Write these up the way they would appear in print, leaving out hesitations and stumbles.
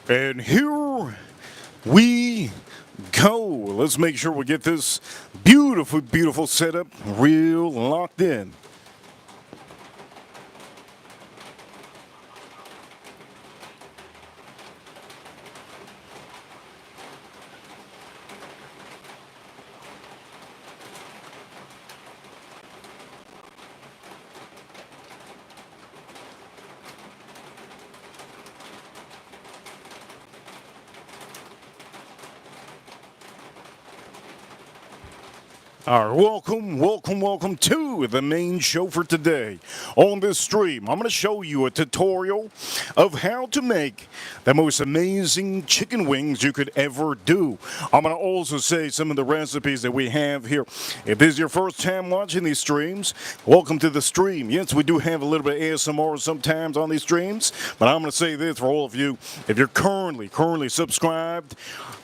And here we go. Let's make sure we get this beautiful, beautiful setup real locked in. All right, welcome to the main show for today. On this stream, I'm going to show you a tutorial of how to make the most amazing chicken wings you could ever do. I'm going to also say some of the recipes that we have here. If this is your first time watching these streams, welcome to the stream. Yes, we do have a little bit of ASMR sometimes on these streams, but I'm going to say this for all of you. If you're currently subscribed,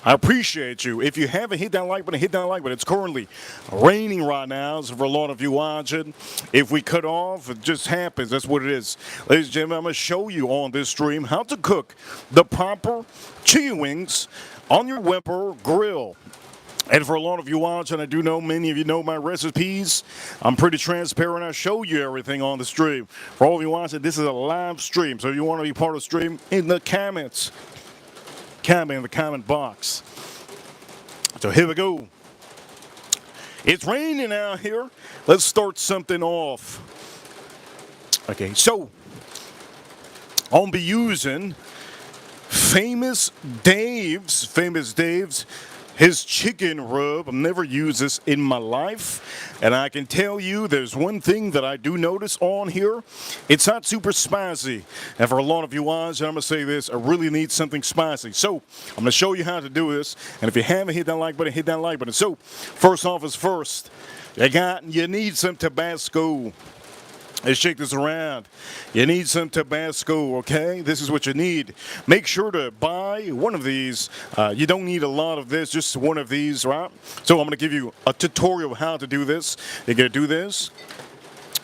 I appreciate you. If you haven't hit that like button, hit that like button. It's currently raining right now, so for a lot of you watching, if we cut off, it just happens. That's what it is. Ladies and gentlemen, I'm going to show you on this stream how to cook the proper chicken wings on your Weber grill. And for a lot of you watching, I do know many of you know my recipes. I'm pretty transparent. I show you everything on the stream. For all of you watching, this is a live stream, so if you want to be part of the stream, in the comments. Comment in the comment box. So here we go. It's raining out here. Let's start something off. Okay, so I'll be using Famous Dave's, his chicken rub. I've never used this in my life, and I can tell you there's one thing that I do notice on here. It's not super spicy, and for a lot of you watching, I'm going to say this, I really need something spicy. So I'm going to show you how to do this, and if you haven't hit that like button, hit that like button. So first off is first, you need some Tabasco. Let's shake this around. You need some Tabasco, okay? This is what you need. Make sure to buy one of these. You don't need a lot of this, just one of these, right? So I'm going to give you a tutorial how to do this. You're going to do this.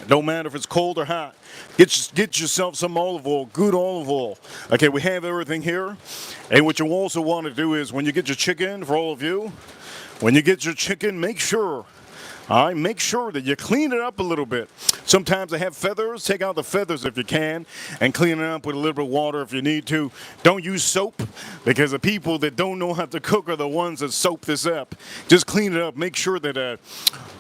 No matter if it's cold or hot. Get yourself some olive oil, good olive oil. Okay, we have everything here. And what you also want to do is when you get your chicken, for all of you, when you get your chicken, make sure that you clean it up a little bit. Sometimes they have feathers. Take out the feathers if you can and clean it up with a little bit of water if you need to. Don't use soap because the people that don't know how to cook are the ones that soap this up. Just clean it up. Make sure that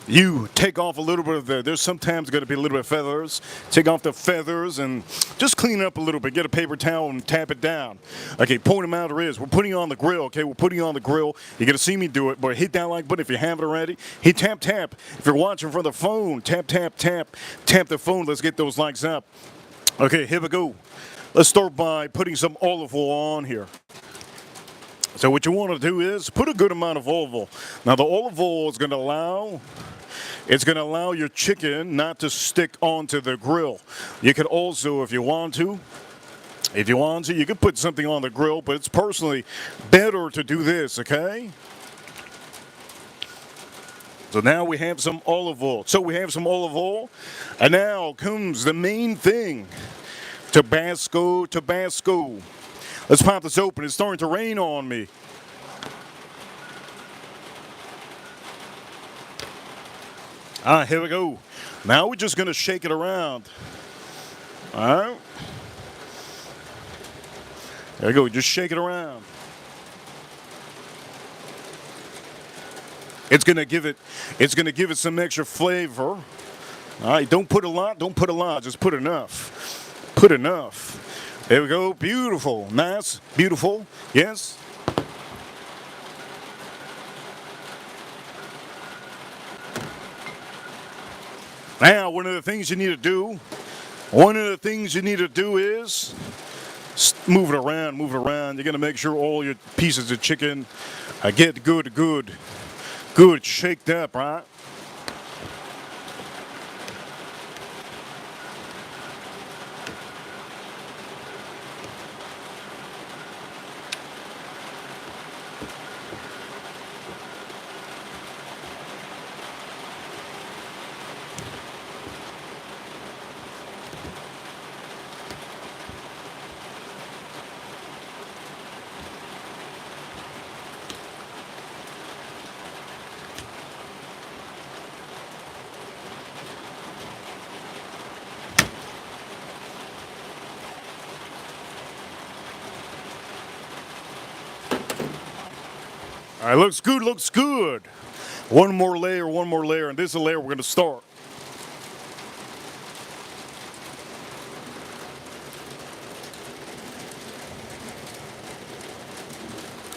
you take off a little bit of there's sometimes going to be a little bit of feathers. Take off the feathers and just clean it up a little bit. Get a paper towel and tap it down. Okay, point of matter is we're putting it on the grill. Okay, we're putting it on the grill. You're going to see me do it, but hit that like button if you haven't already. Hit tap, tap. If you're watching from the phone, tap, tap, tap. Tap the phone. Let's get those likes up. Okay, here we go. Let's start by putting some olive oil on here. So what you want to do is put a good amount of olive oil. Now the olive oil is going to allow your chicken not to stick onto the grill. You could also, if you want to, you could put something on the grill, but it's personally better to do this, okay? So now we have some olive oil. And now comes the main thing. Tabasco. Let's pop this open. It's starting to rain on me. Here we go. Now we're just going to shake it around. All right. There we go. Just shake it around. It's gonna give it some extra flavor. All right, don't put a lot, just put enough. Put enough. There we go, beautiful, nice, beautiful, yes. Now, one of the things you need to do is move it around. You're gonna make sure all your pieces of chicken get good shaked up, right? All right, looks good, looks good. One more layer, and this is the layer we're gonna start.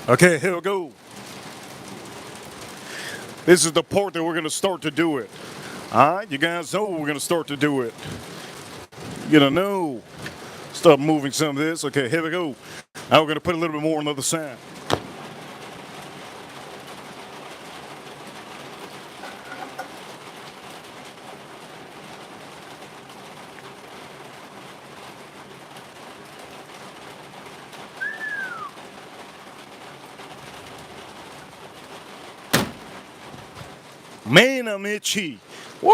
Okay, here we go. This is the part that we're gonna start to do it. All right, you guys know we're gonna start to do it. You're gonna know. Start moving some of this. Okay, here we go. Now we're gonna put a little bit more on the other side. Man, I'm itchy. Woo!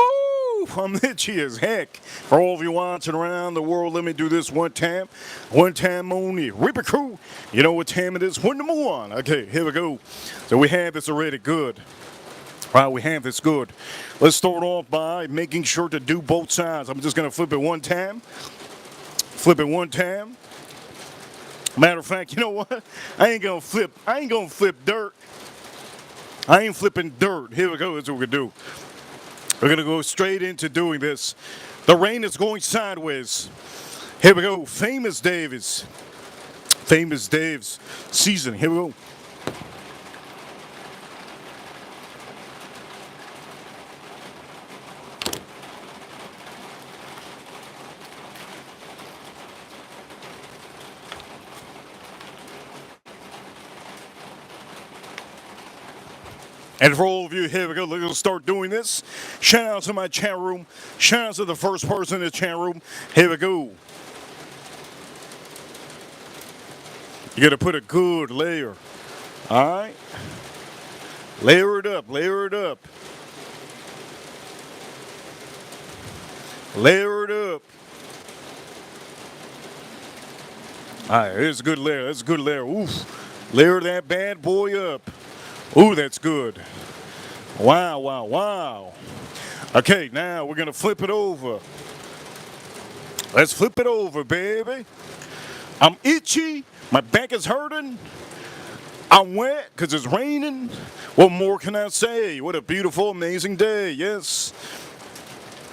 I'm itchy as heck. For all of you watching around the world, let me do this one time only. Reaper Crew, you know what time it is? One number one. Okay, here we go. So we have this already good. All right, we have this good. Let's start off by making sure to do both sides. I'm just gonna flip it one time. Flip it one time. Matter of fact, you know what? I ain't gonna flip dirt. I ain't flipping dirt. Here we go. That's what we're going to do. We're going to go straight into doing this. The rain is going sideways. Here we go. Famous Dave's season. Here we go. And for all of you, here we go. We're going to start doing this. Shout out to my chat room. Shout out to the first person in the chat room. Here we go. You got to put a good layer. All right. Layer it up. Layer it up. Layer it up. All right. Here's a good layer. That's a good layer. Oof. Layer that bad boy up. Ooh, that's good. Wow, wow, wow. Okay, now we're going to flip it over. Let's flip it over, baby. I'm itchy. My back is hurting. I'm wet because it's raining. What more can I say? What a beautiful, amazing day. Yes.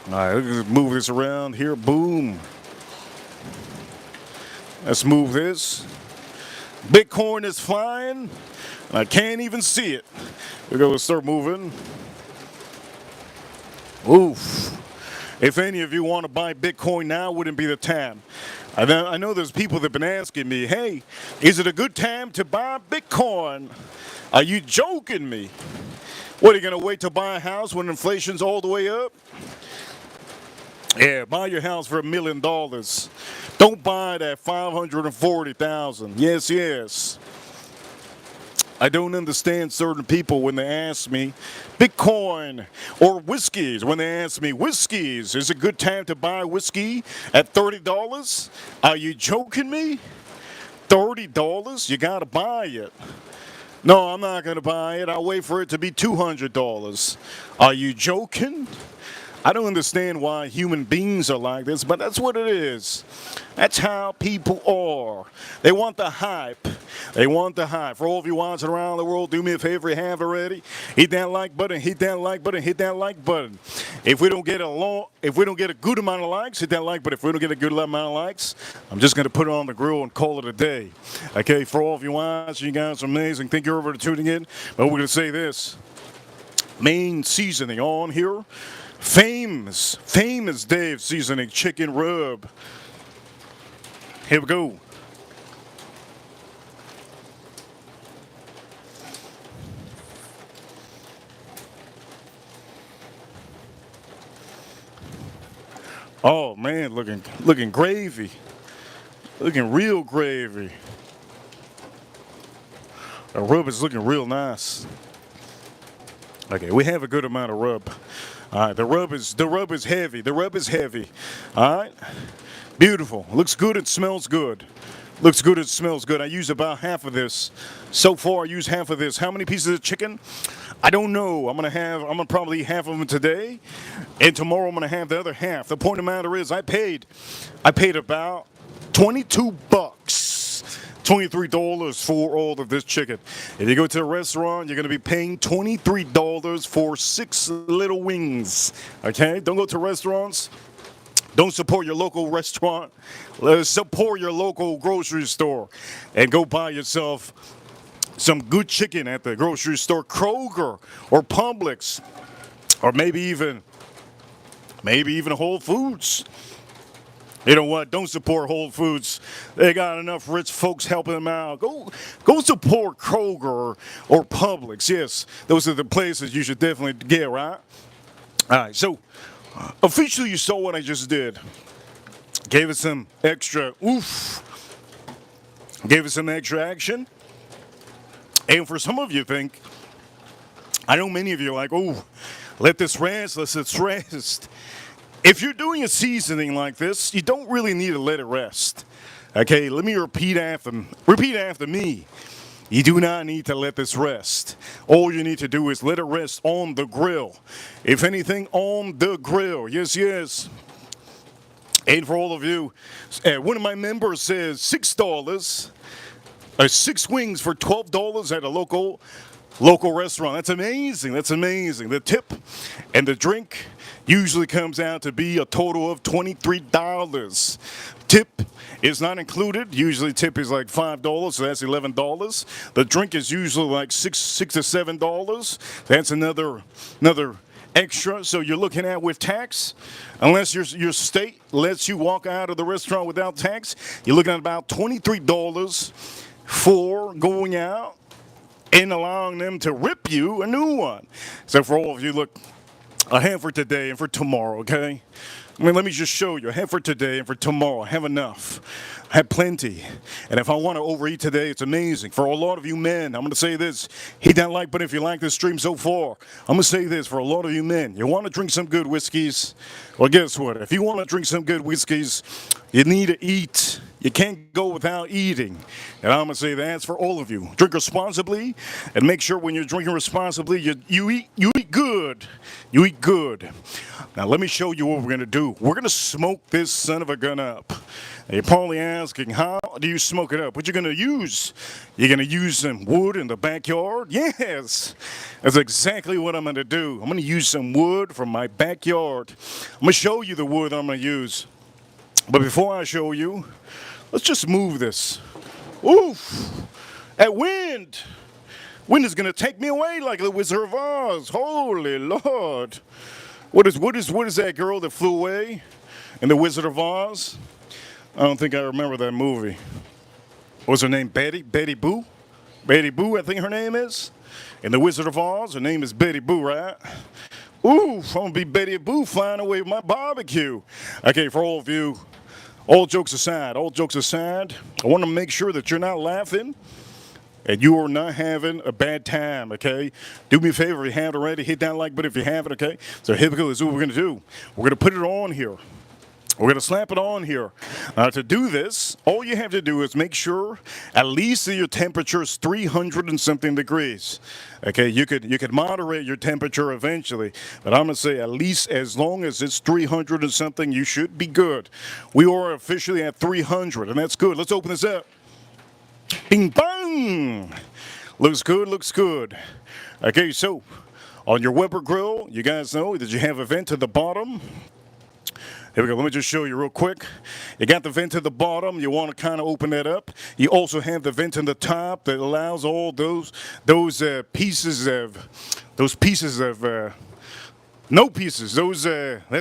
All right, let's move this around here. Boom. Let's move this. Bitcoin is flying. I can't even see it. We're going to start moving. Oof. If any of you want to buy Bitcoin now, wouldn't be the time. I know there's people that have been asking me, hey, is it a good time to buy Bitcoin? Are you joking me? What, are you going to wait to buy a house when inflation's all the way up? Yeah, buy your house for $1 million. Don't buy it at $540,000. Yes, yes. I don't understand certain people when they ask me Bitcoin or whiskeys. When they ask me whiskeys, is it a good time to buy whiskey at $30? Are you joking me? $30? You gotta buy it. No, I'm not gonna buy it. I'll wait for it to be $200. Are you joking? I don't understand why human beings are like this, but that's what it is. That's how people are. They want the hype. They want the hype. For all of you watching around the world, do me a favor, you have already. Hit that like button, hit that like button, hit that like button. If we don't get a good amount of likes, hit that like button. If we don't get a good amount of likes, I'm just going to put it on the grill and call it a day. Okay, for all of you watching, you guys are amazing. Thank you for tuning in. But we're going to say this. Main seasoning on here. Famous Dave seasoning chicken rub. Here we go. Oh man, looking gravy. Looking real gravy. The rub is looking real nice. Okay, we have a good amount of rub. All right, the rub is heavy. The rub is heavy. All right, beautiful. Looks good. It smells good. Looks good. It smells good. I use about half of this. So far, I use half of this. How many pieces of chicken? I don't know. I'm gonna probably eat half of them today, and tomorrow I'm gonna have the other half. The point of the matter is, I paid about $22 $23 for all of this chicken. If you go to a restaurant, you're going to be paying $23 for 6 little wings. Okay? Don't go to restaurants. Don't support your local restaurant. Support your local grocery store and go buy yourself some good chicken at the grocery store, Kroger or Publix, or maybe even Whole Foods. You know what? Don't support Whole Foods. They got enough rich folks helping them out. Go support Kroger or Publix. Yes, those are the places you should definitely get, right? All right, so officially you saw what I just did. Gave it some extra oof. Gave it some extra action. And for some of you think, I know many of you are like, oh, let this rest, let this rest. If you're doing a seasoning like this, you don't really need to let it rest. Okay, let me repeat after me. You do not need to let this rest. All you need to do is let it rest on the grill. If anything, on the grill. Yes, yes. And for all of you, one of my members says $6, 6 wings for $12 at a local restaurant. That's amazing. That's amazing. The tip and the drink usually comes out to be a total of $23. Tip is not included. Usually tip is like $5, so that's $11. The drink is usually like $6 to $7. That's another extra. So you're looking at with tax, unless your state lets you walk out of the restaurant without tax, you're looking at about $23 for going out and allowing them to rip you a new one. So for all of you, look, I have for today and for tomorrow, okay? I mean, let me just show you. I have for today and for tomorrow. I have enough. I have plenty. And if I want to overeat today, it's amazing. For a lot of you men, I'm going to say this. Hit that like button if you like this stream so far. I'm going to say this. For a lot of you men, you want to drink some good whiskeys? Well, guess what? If you want to drink some good whiskeys, you need to eat. You can't go without eating. And I'm going to say that's for all of you. Drink responsibly, and make sure when you're drinking responsibly, you eat good. You eat good. Now, let me show you what we're going to do. We're going to smoke this son of a gun up. Now, you're probably asking, how do you smoke it up? What you're going to use? You're going to use some wood in the backyard? Yes. That's exactly what I'm going to do. I'm going to use some wood from my backyard. I'm going to show you the wood I'm going to use. But before I show you, let's just move this. Oof! That wind! Wind is gonna take me away like the Wizard of Oz. Holy Lord! What is that girl that flew away in the Wizard of Oz? I don't think I remember that movie. What's her name? Betty Boo? Betty Boo, I think her name is. In the Wizard of Oz, her name is Betty Boo, right? Ooh, I'm gonna be Betty Boo flying away with my barbecue. Okay, for all of you. All jokes aside, I want to make sure that you're not laughing and you are not having a bad time, okay? Do me a favor, if you haven't already, hit that like button if you haven't, okay? So here we go, this is what we're going to do. We're going to put it on here. We're going to slap it on here. To do this, all you have to do is make sure at least that your temperature is 300 and something degrees. Okay, you could moderate your temperature eventually, but I'm going to say at least as long as it's 300 and something, you should be good. We are officially at 300, and that's good. Let's open this up. Bing bang! Looks good, looks good. Okay, so on your Weber grill, you guys know that you have a vent to the bottom. Here we go. Let me just show you real quick. You got the vent at the bottom. You want to kind of open that up. You also have the vent in the top that allows all those pieces of that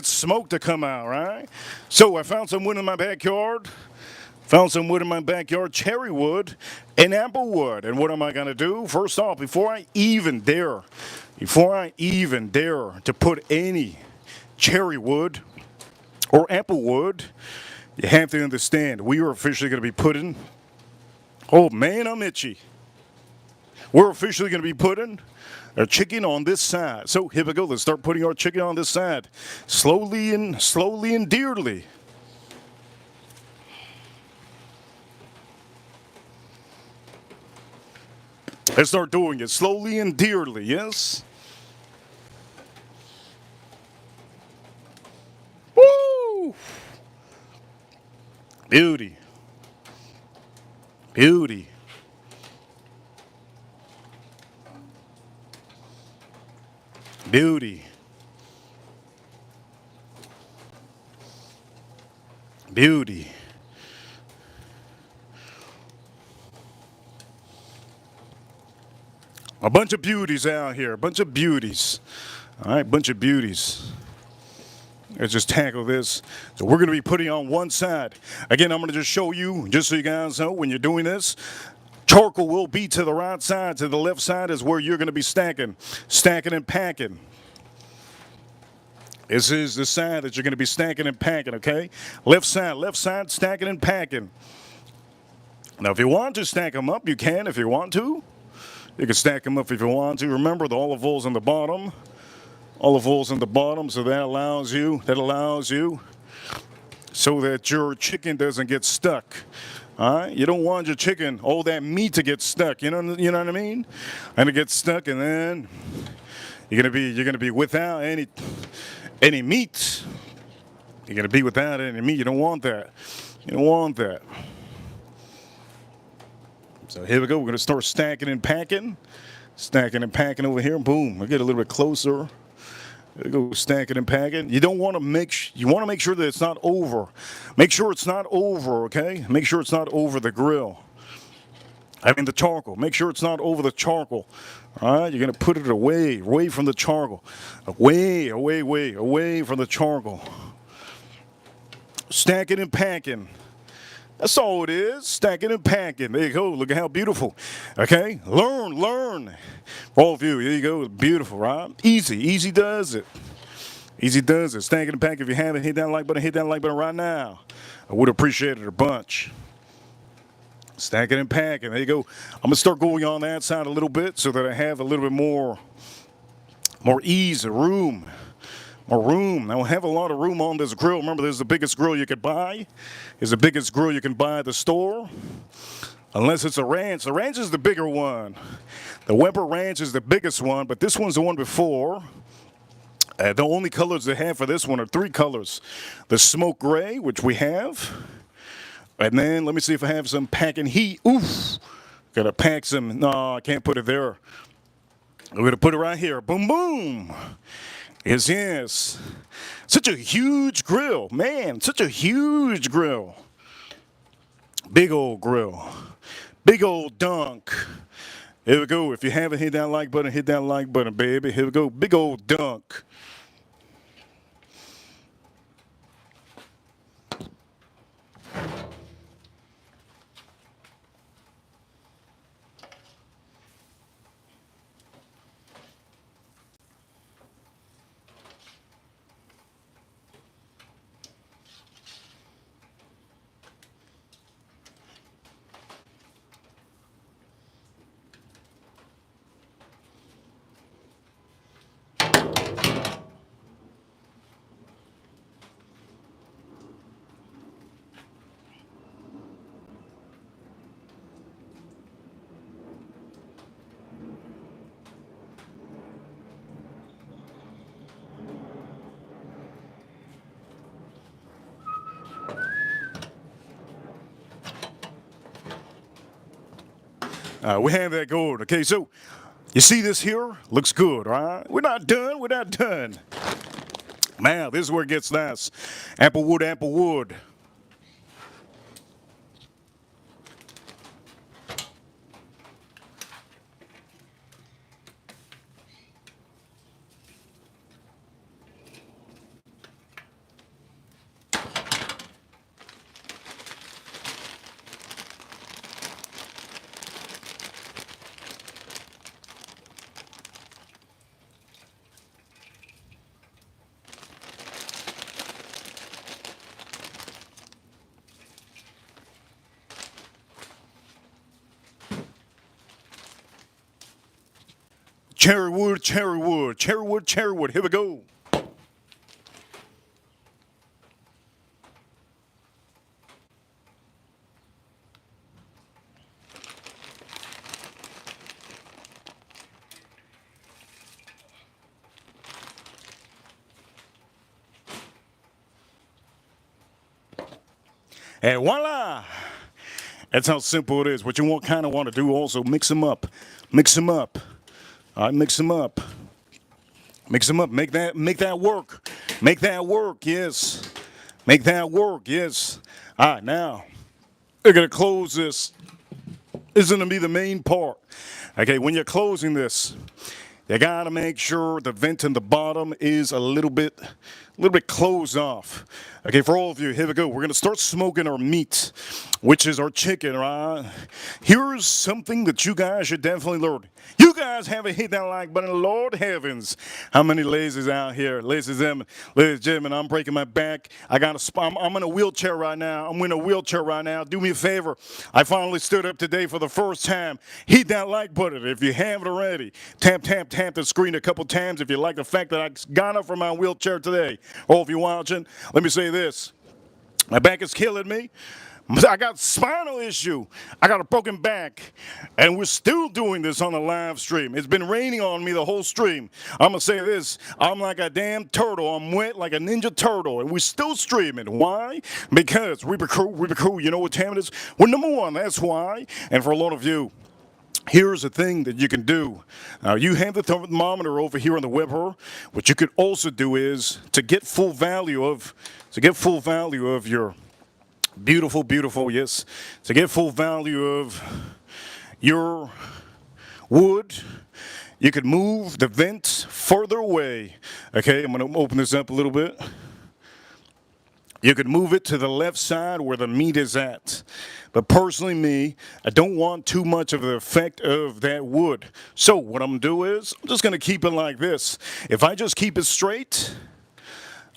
smoke to come out, right? So I found some wood in my backyard. Cherry wood and apple wood. And what am I going to do? First off, before I even dare to put any cherry wood or apple wood, you have to understand, we are officially going to be putting, oh man, I'm itchy. We're officially going to be putting our chicken on this side. So here we go, let's start putting our chicken on this side. Slowly and dearly. Let's start doing it slowly and dearly, yes? Woo! Beauty. Beauty. Beauty. Beauty. A bunch of beauties out here. A bunch of beauties. All right, bunch of beauties. Let's just tackle this. So we're going to be putting on one side. Again, I'm going to just show you, just so you guys know, when you're doing this, charcoal will be to the right side. To the left side is where you're going to be stacking and packing. This is the side that you're going to be stacking and packing, okay? Left side, stacking and packing. Now, if you want to stack them up, you can if you want to. You can stack them up if you want to. Remember, the olive oil's on the bottom. Olive oil's on the bottom, so that allows you so that your chicken doesn't get stuck. All right? You don't want your chicken, all that meat to get stuck. You know what I mean? And it gets stuck, and then you're gonna be without any meat. You're gonna be without any meat. You don't want that. You don't want that. So here we go. We're going to start stacking and packing. Stacking and packing over here. Boom. We'll get a little bit closer. There we go. Stacking and packing. You don't want to make sure that it's not over. Make sure it's not over, okay? Make sure it's not over the grill. I mean the charcoal. Make sure it's not over the charcoal. All right? You're going to put it away from the charcoal. Away from the charcoal. Stacking and packing. That's all it is. Stacking and packing. There you go. Look at how beautiful. Okay? Learn. For all of you, there you go. Beautiful, right? Easy does it. Easy does it. Stacking and packing. If you haven't, hit that like button right now. I would appreciate it a bunch. Stacking and packing. There you go. I'm going to start going on that side a little bit so that I have a little bit more ease, room. More room. Now, we have a lot of room on this grill. Remember, this is the biggest grill you could buy. It's the biggest grill you can buy at the store. Unless it's a ranch. The ranch is the bigger one. The Weber ranch is the biggest one, but this one's the one before. The only colors they have for this one are 3 colors. The smoke gray, which we have. And then, let me see if I have some packing heat. Oof. Gotta pack some. No, I can't put it there. We're gonna put it right here. Boom, boom. Yes. Such a huge grill. Man, such a huge grill. Big old grill. Big old dunk. Here we go. If you haven't hit that like button, baby. Here we go. Big old dunk. We have that going. Okay, so you see this here? Looks good, all right? We're not done. Now, this is where it gets nice. Applewood. Cherrywood. Here we go. And voila! That's how simple it is. What you kind of want to do also, mix them up. Mix them up. All right, mix them up. Mix them up. Make that work. Make that work, yes. Make that work, yes. All right, now, we're going to close this. This is going to be the main part. Okay, when you're closing this, you got to make sure the vent in the bottom is a little bit closed off. Okay, for all of you, here we go. We're going to start smoking our meat, which is our chicken, right? Here's something that you guys should definitely learn. You guys haven't hit that like button, Lord heavens. How many ladies out here? Ladies and gentlemen, I'm breaking my back. I'm in a wheelchair right now. I'm in a wheelchair right now. Do me a favor. I finally stood up today for the first time. Hit that like button if you haven't already. Tap the screen a couple times if you like the fact that I got up from my wheelchair today. Or if you're watching, let me say this. My back is killing me. I got spinal issue. I got a broken back. And we're still doing this on the live stream. It's been raining on me the whole stream. I'm going to say this. I'm like a damn turtle. I'm wet like a ninja turtle. And we're still streaming. Why? Because Reaper Crew, you know what time it is? We're number one. That's why. And for a lot of you, here's a thing that you can do. Now, you have the thermometer over here on the webber. What you could also do is to get full value of your beautiful, yes. To get full value of your wood, you could move the vent further away. Okay, I'm going to open this up a little bit. You could move it to the left side where the meat is at. But personally, me, I don't want too much of the effect of that wood. So what I'm going to do is, I'm just going to keep it like this. If I just keep it straight,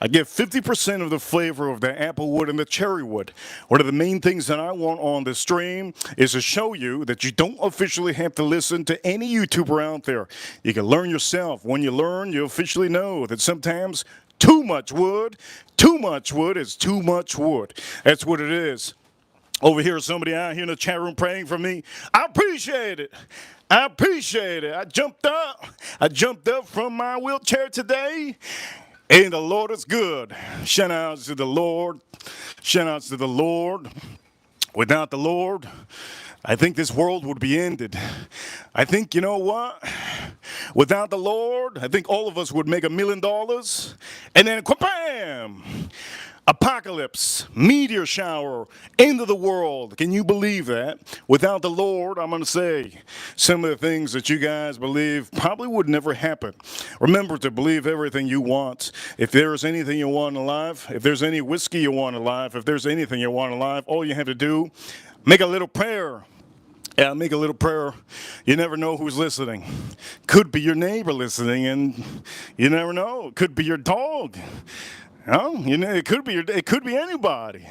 I get 50% of the flavor of the apple wood and the cherry wood. One of the main things that I want on the stream is to show you that you don't officially have to listen to any YouTuber out there. You can learn yourself. When you learn, you officially know that sometimes too much wood is too much wood. That's what it is. Over here, somebody out here in the chat room praying for me. I appreciate it. I jumped up from my wheelchair today. And the Lord is good. Shout outs to the Lord. Without the Lord, I think this world would be ended. I think, you know what? Without the Lord, I think all of us would make $1 million. And then, bam! Apocalypse, meteor shower, end of the world. Can you believe that? Without the Lord, I'm going to say some of the things that you guys believe probably would never happen. Remember to believe everything you want. If there's anything you want in life, if there's any whiskey you want in life, if there's anything you want in life, all you have to do, make a little prayer. Yeah, make a little prayer. You never know who's listening. Could be your neighbor listening, and you never know. It could be your dog. Oh, you know, it could be anybody.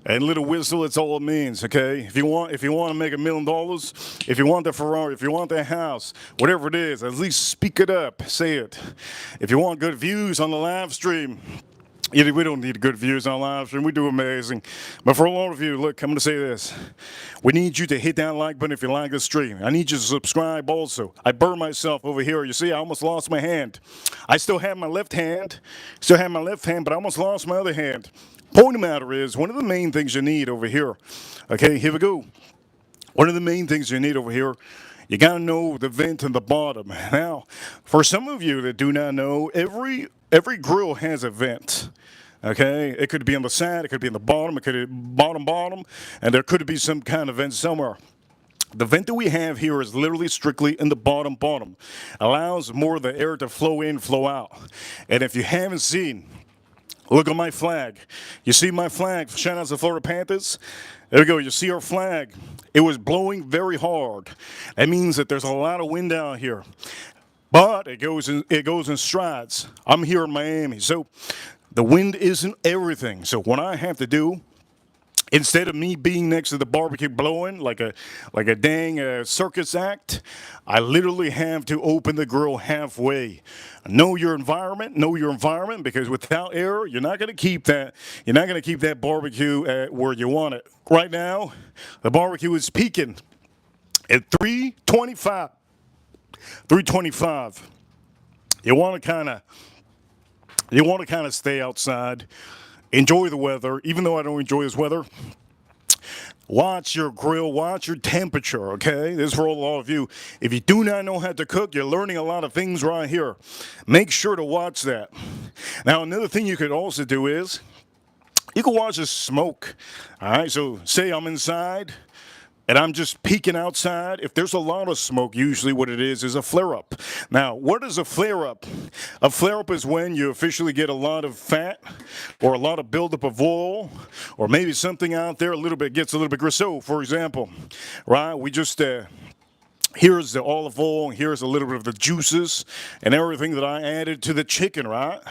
And little whistle, it's all it means, okay? If you want to make $1 million, if you want the Ferrari, if you want that house, whatever it is, at least speak it up, say it. If you want good views on the live stream, we don't need good views on live stream. We do amazing. But for a lot of you, look, I'm going to say this. We need you to hit that like button if you like the stream. I need you to subscribe also. I burned myself over here. You see, I almost lost my hand. I still have my left hand, but I almost lost my other hand. Point of the matter is, one of the main things you need over here, okay, here we go. One of the main things you need over here, you got to know the vent in the bottom. Now, for some of you that do not know, every grill has a vent. Okay, it could be on the side, it could be in the bottom, it could be bottom, and there could be some kind of vent somewhere. The vent that we have here is literally strictly in the bottom. Allows more of the air to flow in, flow out. And if you haven't seen, look at my flag. You see my flag? Shout out to the Florida Panthers. There we go. You see our flag. It was blowing very hard. That means that there's a lot of wind out here. But it goes in strides. I'm here in Miami, so the wind isn't everything. So what I have to do, instead of me being next to the barbecue blowing like a dang circus act, I literally have to open the grill halfway. Know your environment, because without air, you're not going to keep that barbecue at where you want it. Right now, the barbecue is peaking at 325. 325. You want to kind of stay outside, enjoy the weather. Even though I don't enjoy this weather, Watch your grill, watch your temperature, okay? This is for all of you. If you do not know how to cook, you're learning a lot of things right here. Make sure to watch that. Now, another thing you could also do is you can watch the smoke. All right, so say I'm inside and I'm just peeking outside. If there's a lot of smoke, usually what it is a flare-up. Now, what is a flare-up? A flare-up is when you officially get a lot of fat or a lot of buildup of oil or maybe something out there gets a little bit gross. So, for example, right, we just here's the olive oil, here's a little bit of the juices and everything that I added to the chicken, right?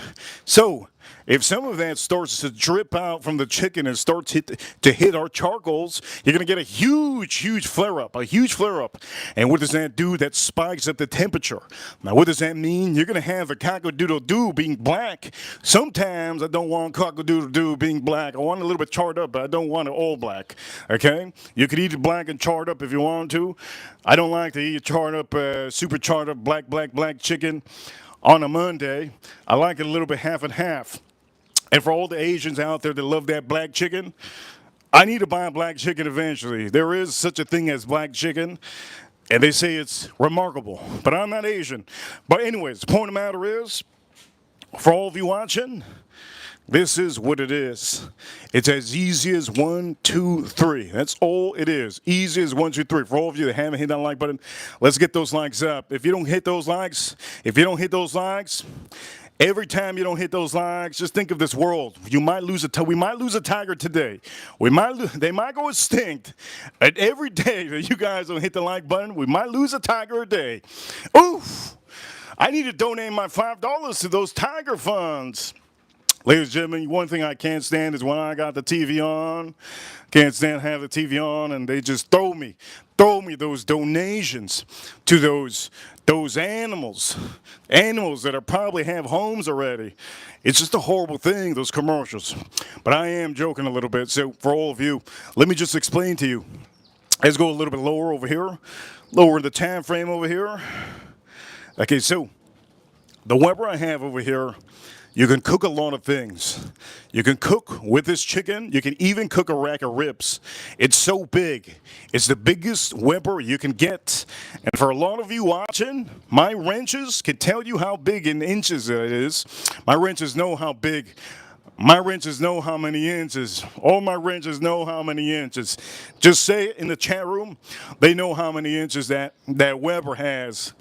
So, if some of that starts to drip out from the chicken and starts to hit our charcoals, you're going to get a huge flare-up, a huge flare-up. And what does that do? That spikes up the temperature. Now, what does that mean? You're going to have a cock-a-doodle-doo being black. Sometimes I don't want cock-a-doodle-doo being black. I want it a little bit charred up, but I don't want it all black, okay? You could eat it black and charred up if you want to. I don't like to eat charred up, super charred up black chicken on a Monday. I like it a little bit half and half. And for all the Asians out there that love that black chicken, I need to buy a black chicken eventually. There is such a thing as black chicken, and they say it's remarkable. But I'm not Asian. But anyways, the point of the matter is, for all of you watching, this is what it is. It's as easy as 1, 2, 3. That's all it is. Easy as 1, 2, 3. For all of you that haven't hit that like button, let's get those likes up. If you don't hit those likes, every time you don't hit those likes, just think of this world. We might lose a tiger today. They might go extinct. And every day that you guys don't hit the like button, we might lose a tiger a day. Oof! I need to donate my $5 to those tiger funds. Ladies and gentlemen, one thing I can't stand is when I got the TV on. Can't stand having the TV on and they just throw me those donations to those animals that are probably have homes already. It's just a horrible thing, those commercials. But I am joking a little bit. So for all of you, let me just explain to you. Let's go a little bit lower over here, lower the time frame over here. Okay, so the Weber I have over here, you can cook a lot of things. You can cook with this chicken. You can even cook a rack of ribs. It's so big. It's the biggest Weber you can get. And for a lot of you watching, my wrenches can tell you how big in inches it is. My wrenches know how big. My wrenches know how many inches. All my wrenches know how many inches. Just say it in the chat room. They know how many inches that Weber has.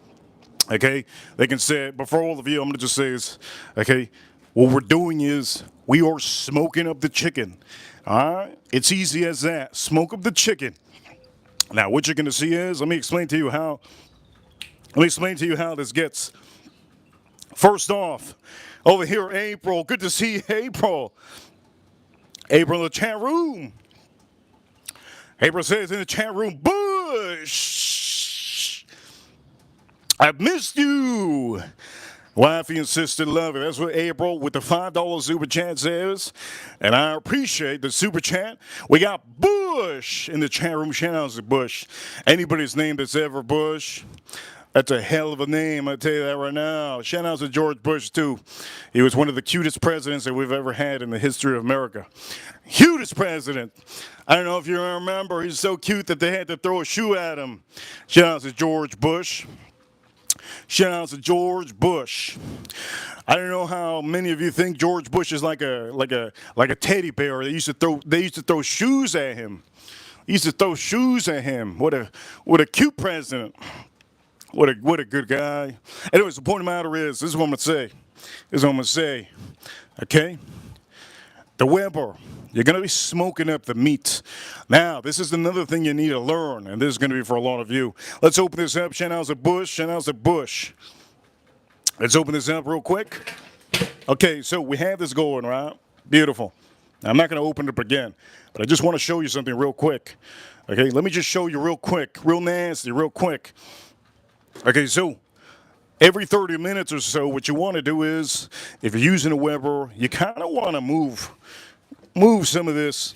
Okay, they can say it, but for all of you, I'm going to just say this, okay, what we're doing is we are smoking up the chicken, all right? It's easy as that, smoke up the chicken. Now, what you're going to see is, let me explain to you how this gets. First off, over here, April, good to see you, April. April in the chat room. April says in the chat room, Bush. I've missed you. Wifey and sister love it. That's what April with the $5 super chat says. And I appreciate the super chat. We got Bush in the chat room. Shout out to Bush. Anybody's name that's ever Bush, that's a hell of a name. I tell you that right now. Shout out to George Bush, too. He was one of the cutest presidents that we've ever had in the history of America. Cutest president. I don't know if you remember. He's so cute that they had to throw a shoe at him. Shout out to George Bush. Shout out to George Bush. I don't know how many of you think George Bush is like a teddy bear. They used to throw shoes at him. What a cute president. What a good guy. Anyways, the point of the matter is, this is what I'm gonna say. Okay? The Weber, you're going to be smoking up the meat. Now, this is another thing you need to learn, and this is going to be for a lot of you. Let's open this up. Shout out to Bush. Let's open this up real quick. Okay, so we have this going, right? Beautiful. Now, I'm not going to open it up again, but I just want to show you something real quick. Okay, let me just show you real quick, real nasty, real quick. Okay, so every 30 minutes or so, what you want to do is, if you're using a Weber, you kind of want to move some of this,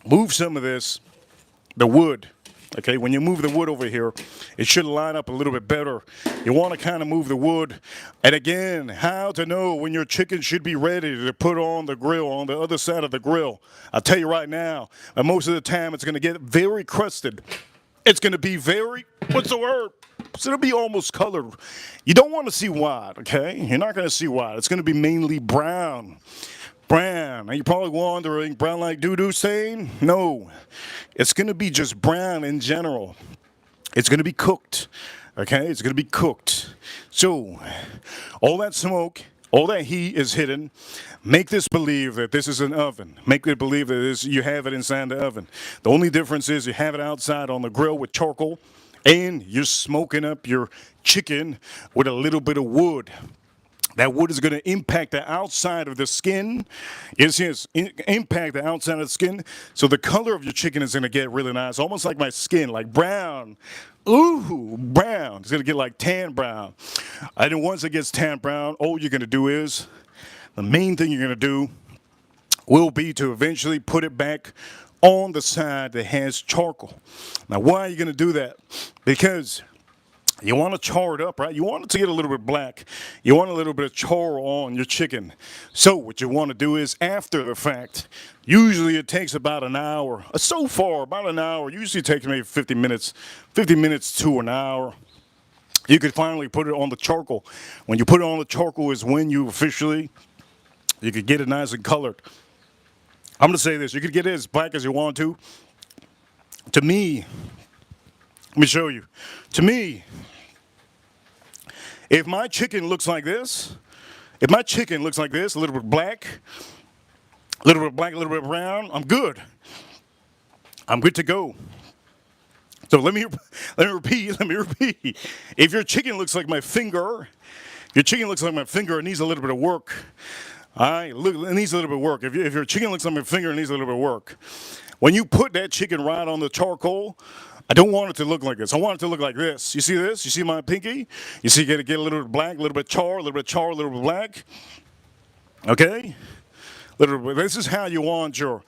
the wood, Okay, when you move the wood over here, it should line up a little bit better. You want to kind of move the wood. And again, how to know when your chicken should be ready to put on the grill, on the other side of the grill. I'll tell you right now, most of the time it's going to get very crusted. It's going to be very, what's the word? It's going to be almost colored. You don't want to see white, okay? You're not going to see white. It's going to be mainly brown. Brown. Now you're probably wondering, brown like doo-doo stain? No. It's going to be just brown in general. It's going to be cooked, okay? It's going to be cooked. So, all that smoke, all that heat is hidden. Make this believe that this is an oven. Make it believe that you have it inside the oven. The only difference is you have it outside on the grill with charcoal, and you're smoking up your chicken with a little bit of wood. That wood is going to impact the outside of the skin. Yes, impact the outside of the skin. So the color of your chicken is going to get really nice, almost like my skin, like brown. Ooh, brown. It's going to get like tan brown. And then once it gets tan brown, all you're going to do is, the main thing you're going to do will be to eventually put it back on the side that has charcoal. Now, why are you going to do that? Because you want to char it up, right? You want it to get a little bit black. You want a little bit of char on your chicken. So what you want to do is, after the fact, usually it takes about an hour. So far, about an hour. Usually it takes maybe 50 minutes to an hour. You could finally put it on the charcoal. When you put it on the charcoal is when you could get it nice and colored. I'm going to say this. You could get it as black as you want to. To me, let me show you. To me, if my chicken looks like this, a little bit black, a little bit brown, I'm good. I'm good to go. So let me repeat. If your chicken looks like my finger, it needs a little bit of work. All right, look, it needs a little bit of work. If your chicken looks like my finger, it needs a little bit of work. When you put that chicken right on the charcoal, I don't want it to look like this. I want it to look like this. You see this? You see my pinky? You see, get a little bit black, a little bit char, a little bit black. Okay? This is how you want your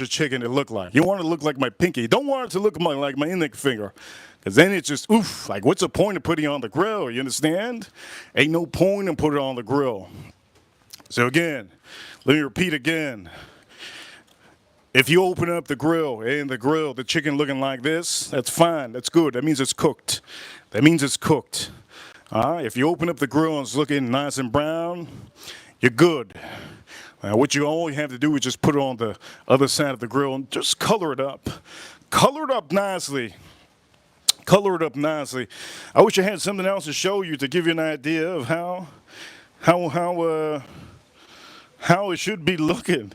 chicken to look like. You want it to look like my pinky. You don't want it to look like my index finger. Because then it's just, oof, like what's the point of putting it on the grill? You understand? Ain't no point in putting it on the grill. So again, let me repeat again. If you open up the grill and the chicken looking like this, that's fine. That's good. That means it's cooked. All right. If you open up the grill and it's looking nice and brown, you're good. What you all have to do is just put it on the other side of the grill and just color it up. Color it up nicely. I wish I had something else to show you to give you an idea of how it should be looking.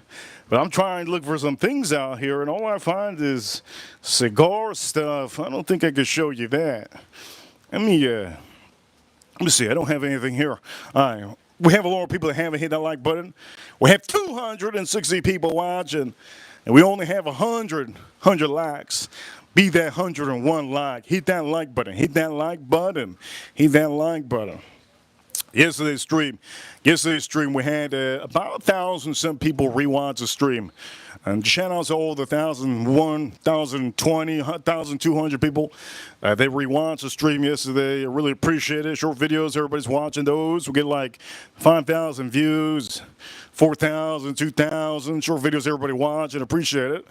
But I'm trying to look for some things out here, and all I find is cigar stuff. I don't think I could show you that. Let me see. I don't have anything here. All right. We have a lot of people that haven't hit that like button. We have 260 people watching, and we only have 100 likes. Be that 101 like. Hit that like button. Yesterday's stream, we had about 1,000 some people rewatch the stream. And shout out to all the 1,001, 1,020, 1,200 people that rewatched the stream yesterday. I really appreciate it. Short videos, everybody's watching those. We get like 5,000 views, 4,000, 2,000. Short videos, everybody watching. Appreciate it.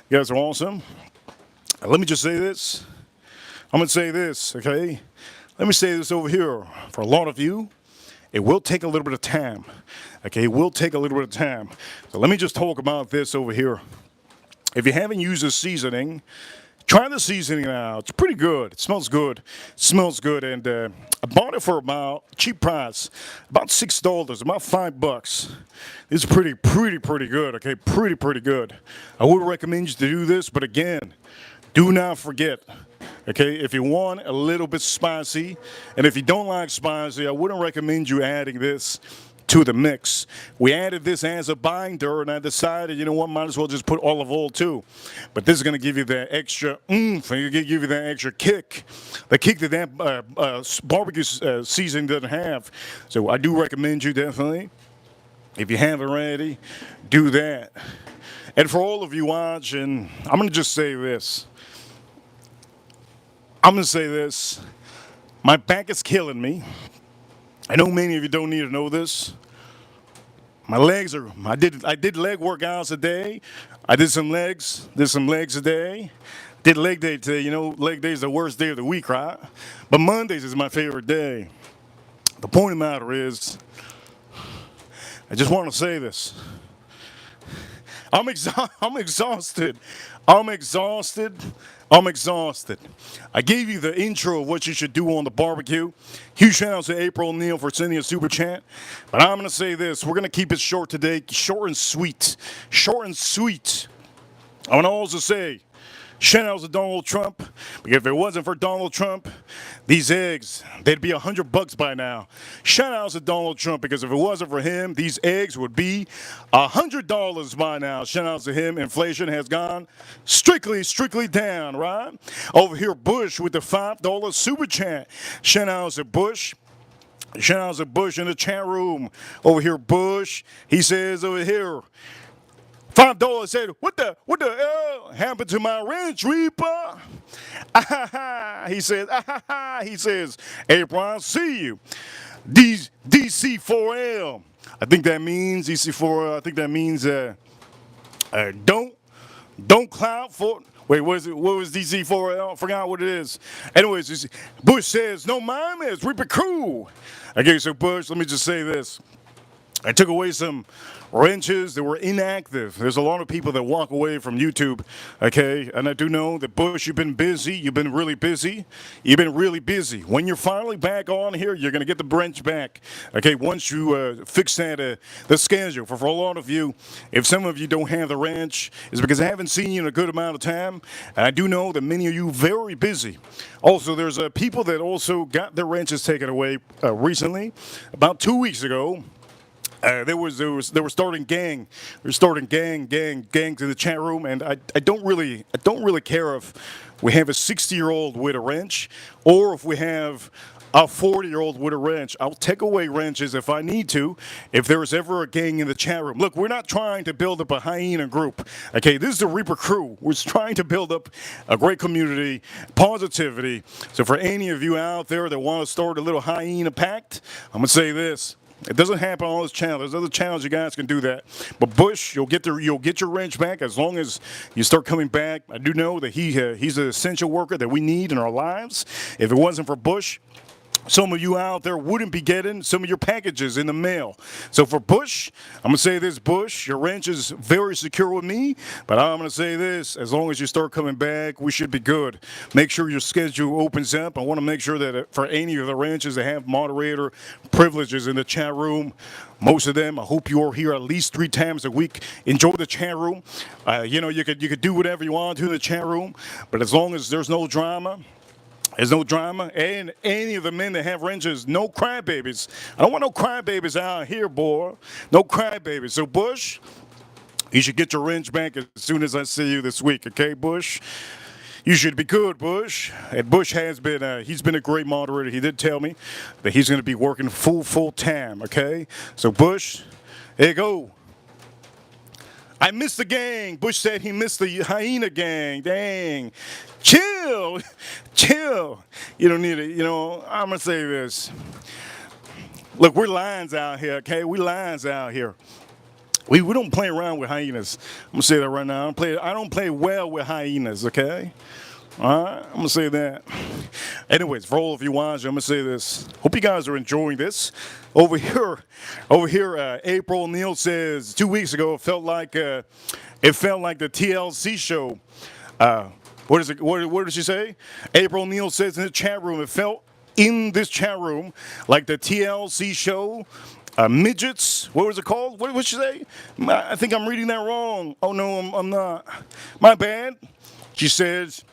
You guys are awesome. Let me just say this. I'm going to say this, okay? Let me say this over here. For a lot of you, it will take a little bit of time. Okay, it will take a little bit of time. So let me just talk about this over here. If you haven't used the seasoning, try the seasoning out. It's pretty good. It smells good. And I bought it for about cheap price, about $6, about $5. It's pretty good. Okay, pretty good. I would recommend you to do this, but again, do not forget. Okay, if you want a little bit spicy, and if you don't like spicy, I wouldn't recommend you adding this to the mix. We added this as a binder, and I decided, you know what, might as well just put olive oil too. But this is going to give you that extra oomph, and give you that extra kick, the kick that barbecue seasoning doesn't have. So I do recommend you definitely, if you haven't already, do that. And for all of you watching, I'm going to just say this. I'm going to say this. My back is killing me. I know many of you don't need to know this. My legs are. I did leg workouts a day. I did some legs. Did some legs a day. Did leg day today. You know, leg day is the worst day of the week, right? But Mondays is my favorite day. The point of the matter is, I just want to say this. I'm exhausted. I'm exhausted. I'm exhausted. I gave you the intro of what you should do on the barbecue. Huge shout out to April Neal for sending a super chat. But I'm going to say this. We're going to keep it short today. Short and sweet. Short and sweet. I want to also say, shout out to Donald Trump, because if it wasn't for Donald Trump, these eggs, they'd be $100 by now. Shout out to Donald Trump, because if it wasn't for him, these eggs would be $100 by now. Shout out to him. Inflation has gone strictly down, right? Over here, Bush with the $5 super chat. Shout out to Bush. Shout out to Bush in the chat room. Over here, Bush. He says over here, $5 said, what the hell happened to my ranch, Reaper? He says, he says, April, I'll see you. DC4L. I think that means DC4L. I think that means don't cloud for. Wait, what was DC4L? I forgot what it is. Anyways, Bush says, no mime is Reaper cool. Okay, so Bush, let me just say this. I took away some wrenches that were inactive. There's a lot of people that walk away from YouTube, okay? And I do know that Bush, you've been busy. You've been really busy. You've been really busy. When you're finally back on here, you're going to get the wrench back, okay? Once you fix that, the schedule. For a lot of you, if some of you don't have the wrench, it's because I haven't seen you in a good amount of time. And I do know that many of you very busy. Also, there's people that also got their wrenches taken away recently, about 2 weeks ago. They were starting gangs in the chat room, and I don't really care if we have a 60-year-old with a wrench or if we have a 40-year-old with a wrench. I'll take away wrenches if I need to, if there is ever a gang in the chat room. Look, we're not trying to build up a hyena group. Okay, this is the Reaper crew. We're trying to build up a great community, positivity. So for any of you out there that want to start a little hyena pact, I'm gonna say this. It doesn't happen on this channel. There's other channels you guys can do that. But Bush, you'll get your wrench back as long as you start coming back. I do know that he's an essential worker that we need in our lives. If it wasn't for Bush, some of you out there wouldn't be getting some of your packages in the mail. So for Bush, I'm going to say this, Bush, your wrench is very secure with me, but I'm going to say this, as long as you start coming back, we should be good. Make sure your schedule opens up. I want to make sure that for any of the wrenches that have moderator privileges in the chat room, most of them, I hope you are here at least 3 times a week. Enjoy the chat room. You know, you could do whatever you want to in the chat room, but as long as there's no drama, there's no drama, and any of the men that have wrenches, no crybabies. I don't want no crybabies out here, boy. No crybabies. So, Bush, you should get your wrench back as soon as I see you this week, okay, Bush? You should be good, Bush. And Bush has been, he's been a great moderator. He did tell me that he's going to be working full time, okay? So, Bush, there you go. I missed the gang. Bush said he missed the hyena gang. Dang. Chill. You don't need it. You know, I'm going to say this. Look, we're lions out here, okay? We lions out here. We don't play around with hyenas. I'm going to say that right now. I don't play well with hyenas, okay? All right, I'm going to say that. Anyways, for all of you watching, I'm going to say this. Hope you guys are enjoying this. Over here, April Neal says 2 weeks ago it felt like the TLC show. What is it? What did she say? April Neal says in the chat room, it felt in this chat room like the TLC show. Midgets, what was it called? What did she say? I think I'm reading that wrong. Oh no, I'm not. My bad. She says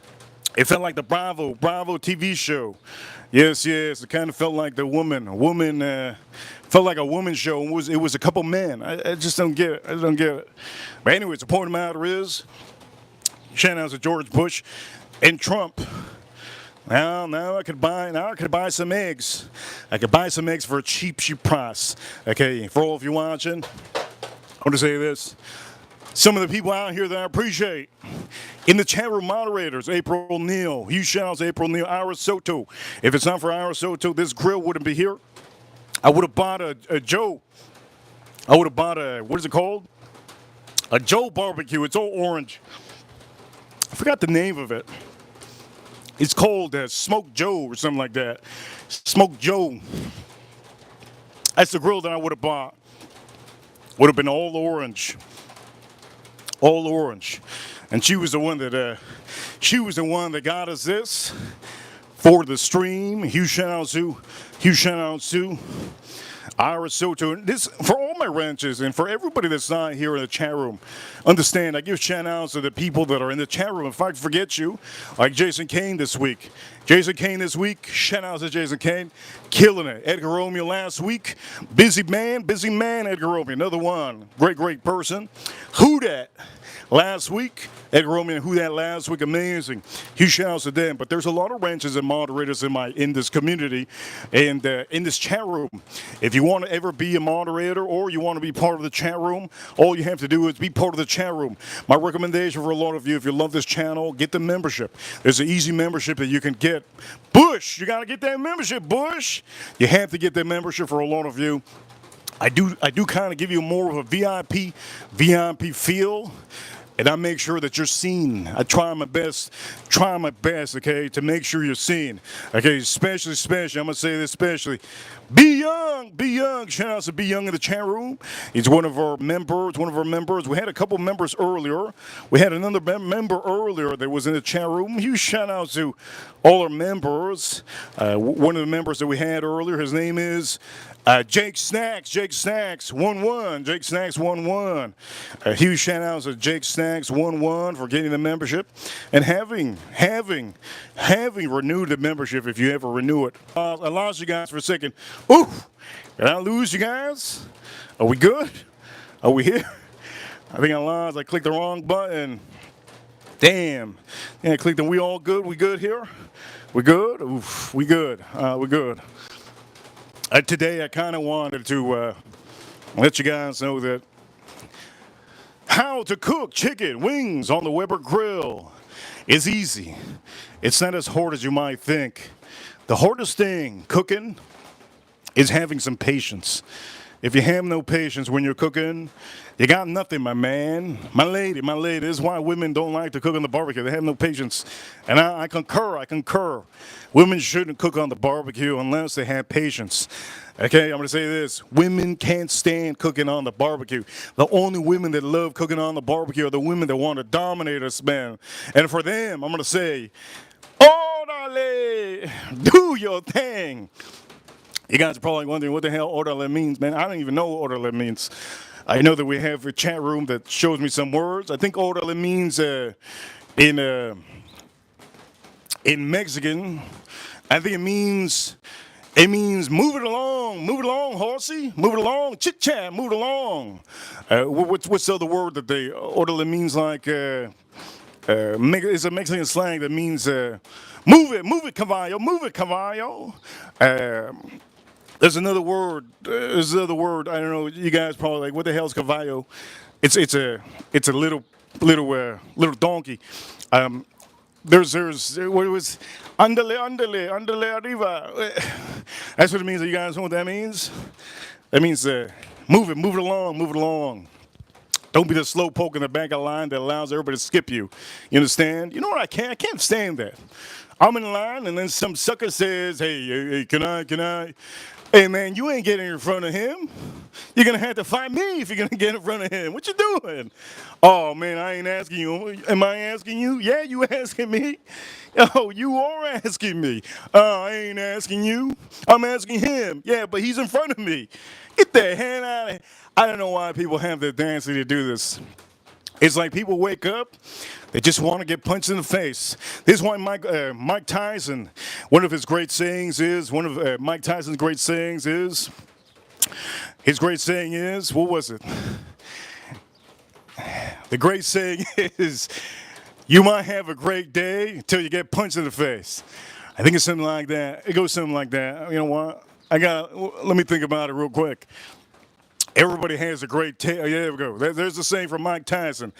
it felt like the Bravo TV show. Yes, it kind of felt like the woman. Felt like a woman show. It was a couple men. I just don't get it. But anyways, the point of the matter is, shout out to George Bush and Trump. Now I could buy some eggs. I could buy some eggs for a cheap price. Okay, for all of you watching, I want to say this. Some of the people out here that I appreciate, In the chat room moderators, April Neal, huge shout out to April Neal, Ira Soto. If it's not for Ira Soto, this grill wouldn't be here. I would have bought a Joe. I would have bought what is it called? A Joe barbecue. It's all orange. I forgot the name of it. It's called Smoked Joe or something like that. Smoked Joe. That's the grill that I would have bought. Would have been all orange. All orange. And she was the one that got us this for the stream. Huge shout out to Ira Soto. This for all my ranches and for everybody that's not here in the chat room. Understand, I give shout outs to the people that are in the chat room. If I forget you, like Jason Kane this week. Shout out to Jason Kane. Killing it. Edgar Romeo last week. Busy man, Edgar Romeo. Another one. Great person. Who dat? Last week, Edgar Romeo and Who Dat last week, amazing. Huge shout outs to them. But there's a lot of ranches and moderators in this community and in this chat room. If you want to ever be a moderator or you want to be part of the chat room, all you have to do is be part of the chat room. My recommendation for a lot of you, if you love this channel, get the membership. There's an easy membership that you can get. Bush, you got to get that membership, Bush. You have to get that membership for a lot of you. I do kind of give you more of a VIP feel. And I make sure that you're seen. I try my best, okay, to make sure you're seen. Okay, especially, I'm going to say this especially. Be Young. Shout out to Be Young in the chat room. He's one of our members. We had a couple members earlier. We had another member earlier that was in the chat room. Huge shout out to all our members. One of the members that we had earlier, his name is Jake Snacks 11. Jake Snacks 11. Huge shout out to Jake Snacks 11 for getting the membership and having renewed the membership if you ever renew it. I lost you guys for a second. Ooh, did I lose you guys? Are we good? Are we here? I think I lost. I clicked the wrong button. Damn. Yeah, I clicked the we all good? We good here? We good? Oof, we good. We good. Today I kind of wanted to let you guys know that how to cook chicken wings on the Weber grill is easy. It's not as hard as you might think. The hardest thing cooking is having some patience. If you have no patience when you're cooking, you got nothing, my man. My lady. This is why women don't like to cook on the barbecue. They have no patience. And I concur. Women shouldn't cook on the barbecue unless they have patience. Okay, I'm going to say this. Women can't stand cooking on the barbecue. The only women that love cooking on the barbecue are the women that want to dominate us, man. And for them, I'm going to say, orale, do your thing. You guys are probably wondering what the hell orale means, man. I don't even know what orale means. I know that we have a chat room that shows me some words. I think orale means in Mexican, I think it means move it along, horsey, move it along, chit chat, move it along. What's the other word that they orale means like? It's a Mexican slang that means move it, caballo. There's another word. I don't know. You guys probably like, what the hell is caballo? It's a little donkey. There's what it was, andale arriba. That's what it means. You guys know what that means? That means move it along. Don't be the slow poke in the back of the line that allows everybody to skip you. You understand? You know what? I can't stand that. I'm in line and then some sucker says, hey, can I? Hey, man, you ain't getting in front of him. You're going to have to fight me if you're going to get in front of him. What you doing? Oh, man, I ain't asking you. Am I asking you? Yeah, you asking me? Oh, you are asking me. I ain't asking you. I'm asking him. Yeah, but he's in front of me. Get the hell out of here. I don't know why people have the tendency to do this. It's like people wake up, they just want to get punched in the face. This is why Mike Tyson, one of his great sayings is, Mike Tyson's great sayings is, his great saying is, what was it? The great saying is, you might have a great day until you get punched in the face. I think it's something like that. It goes something like that. You know what? Let me think about it real quick. Everybody has a great day. Oh, yeah, there we go. There's the saying from Mike Tyson.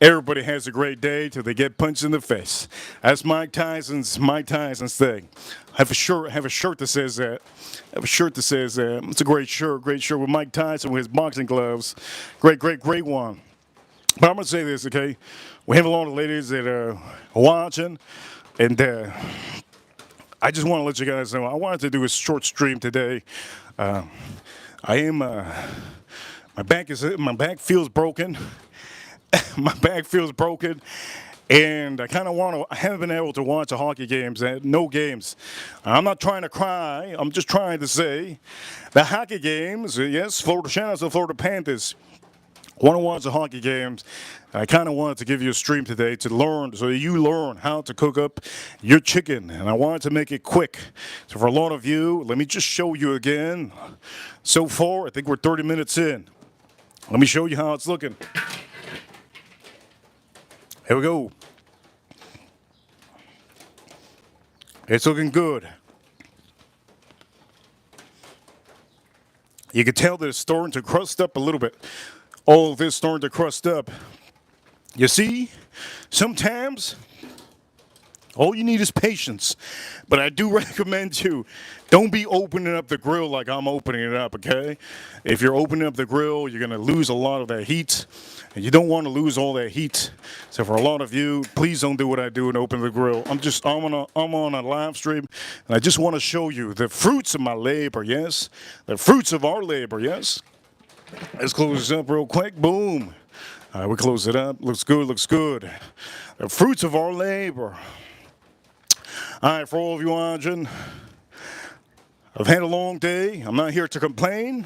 Everybody has a great day till they get punched in the face. That's Mike Tyson's thing. Have a shirt that says that. Have a shirt that says that. It's a great shirt with Mike Tyson with his boxing gloves. Great one. But I'm gonna say this, okay? We have a lot of ladies that are watching, and I just want to let you guys know I wanted to do a short stream today. I am my back feels broken. My back feels broken, and I haven't been able to watch the hockey games, no games. I'm not trying to cry. I'm just trying to say the hockey games, yes, shout out to Florida Panthers. Want to watch the hockey games. I kind of wanted to give you a stream today to learn, so you learn how to cook up your chicken, and I wanted to make it quick. So for a lot of you, let me just show you again. So far, I think we're 30 minutes in. Let me show you how it's looking. Here we go. It's looking good. You can tell that it's starting to crust up a little bit. All of this starting to crust up. You see, sometimes all you need is patience. But I do recommend you, don't be opening up the grill like I'm opening it up, okay? If you're opening up the grill, you're going to lose a lot of that heat. And you don't want to lose all that heat. So for a lot of you, please don't do what I do and open the grill. I'm on a live stream, and I just want to show you the fruits of my labor, yes? The fruits of our labor, yes? Let's close this up real quick. Boom. All right, we close it up. Looks good. The fruits of our labor. All right, for all of you watching, I've had a long day. I'm not here to complain.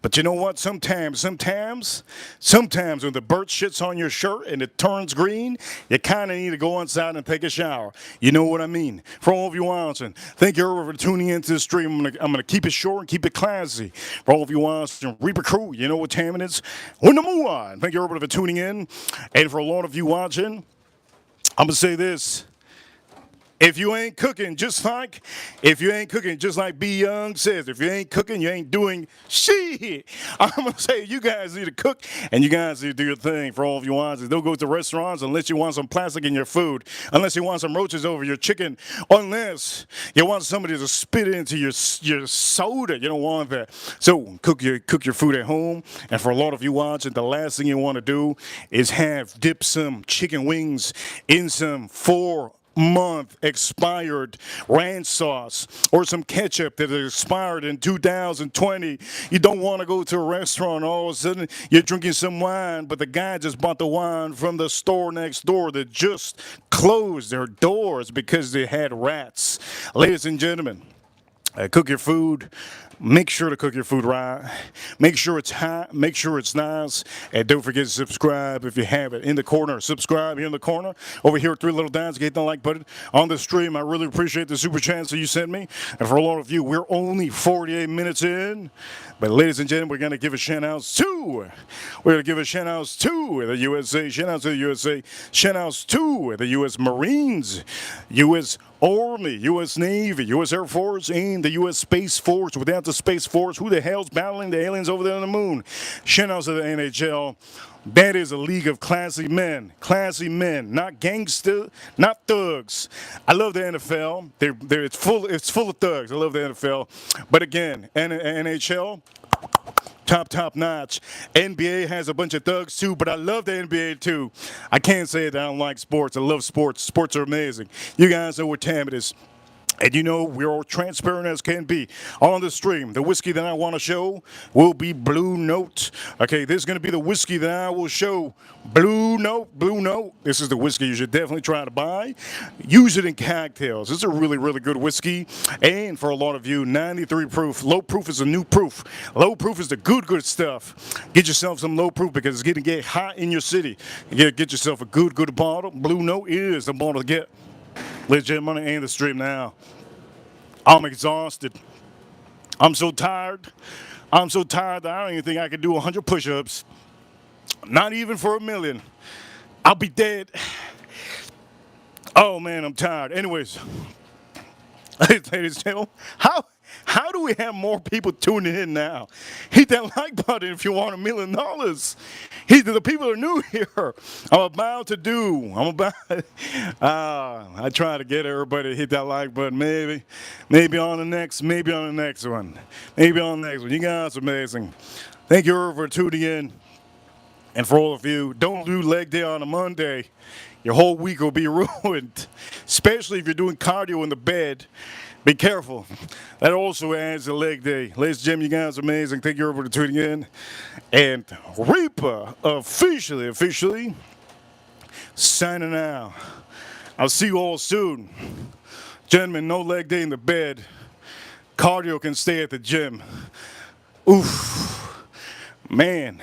But you know what? Sometimes when the bird shits on your shirt and it turns green, you kind of need to go inside and take a shower. You know what I mean? For all of you watching, thank you for tuning into the stream. I'm gonna keep it short and keep it classy. For all of you watching, Reaper Crew, you know what time it is. We're number one. Thank you everybody for tuning in. And for a lot of you watching, I'm gonna say this. If you ain't cooking, just like B. Young says, if you ain't cooking, you ain't doing shit. I'm going to say you guys need to cook and you guys need to do your thing. For all of you watching, don't go to restaurants unless you want some plastic in your food, unless you want some roaches over your chicken, unless you want somebody to spit into your soda. You don't want that. So cook your food at home. And for a lot of you watching, the last thing you want to do is dip some chicken wings in some 4-month expired ranch sauce or some ketchup that expired in 2020. You don't want to go to a restaurant, all of a sudden you're drinking some wine, but the guy just bought the wine from the store next door that just closed their doors because they had rats. Ladies and gentlemen, cook your food. Make sure to cook your food right. Make sure it's hot. Make sure it's nice. And don't forget to subscribe if you have it. In the corner, subscribe here in the corner. Over here, 3 little dots. Get the like button on the stream. I really appreciate the super chats that you sent me. And for a lot of you, we're only 48 minutes in. But ladies and gentlemen, we're going to give a shout out to the USA. Shout out to the USA. Shout outs to the U.S. Marines, U.S. Army, U.S. Navy, U.S. Air Force, and the U.S. Space Force. Without the Space Force, who the hell's battling the aliens over there on the moon? Shout outs to the NHL. That is a league of classy men, not gangster, not thugs. I love the NFL. It's full of thugs. I love the NFL. But again, NHL, top notch. NBA has a bunch of thugs too, but I love the NBA too. I can't say that I don't like sports. I love sports. Sports are amazing. You guys know what time it is. And you know, we're all transparent as can be on the stream. The whiskey that I want to show will be Blue Note. Okay, this is going to be the whiskey that I will show. Blue Note. This is the whiskey you should definitely try to buy. Use it in cocktails. It's a really, really good whiskey. And for a lot of you, 93 proof. Low proof is the new proof. Low proof is the good stuff. Get yourself some low proof because it's going to get hot in your city. Get yourself a good bottle. Blue Note is the bottle to get. Ladies and gentlemen, I'm gonna end the stream now. I'm exhausted. I'm so tired that I don't even think I can do 100 push-ups. Not even for 1,000,000. I'll be dead. Oh man, I'm tired. Anyways, ladies and gentlemen, How do we have more people tuning in now? Hit that like button if you want $1 million. The people are new here. I try to get everybody to hit that like button. Maybe on the next one. Maybe on the next one. You guys are amazing. Thank you for tuning in. And for all of you, don't do leg day on a Monday. Your whole week will be ruined, especially if you're doing cardio in the bed. Be careful. That also adds a leg day. Ladies and gentlemen, you guys are amazing. Thank you for tuning in. And Reaper officially signing out. I'll see you all soon. Gentlemen, no leg day in the bed. Cardio can stay at the gym. Oof. Man.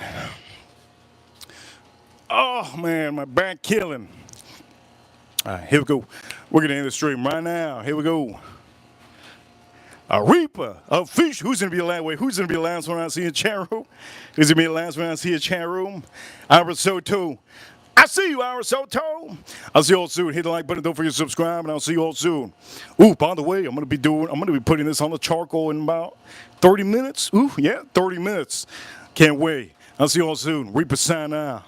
Oh, man, my back killing. All right, here we go. We're going to end the stream right now. Here we go. A Reaper, a fish. Who's going to be the last? Wait, who's going to be the last one I see in chat room? Who's going to be the last one I see in chat room? Arisoto. I see you, Arisoto. I'll see you all soon. Hit the like button. Don't forget to subscribe, and I'll see you all soon. Ooh, by the way, I'm going to be putting this on the charcoal in about 30 minutes. Ooh, yeah, 30 minutes. Can't wait. I'll see you all soon. Reaper sign out.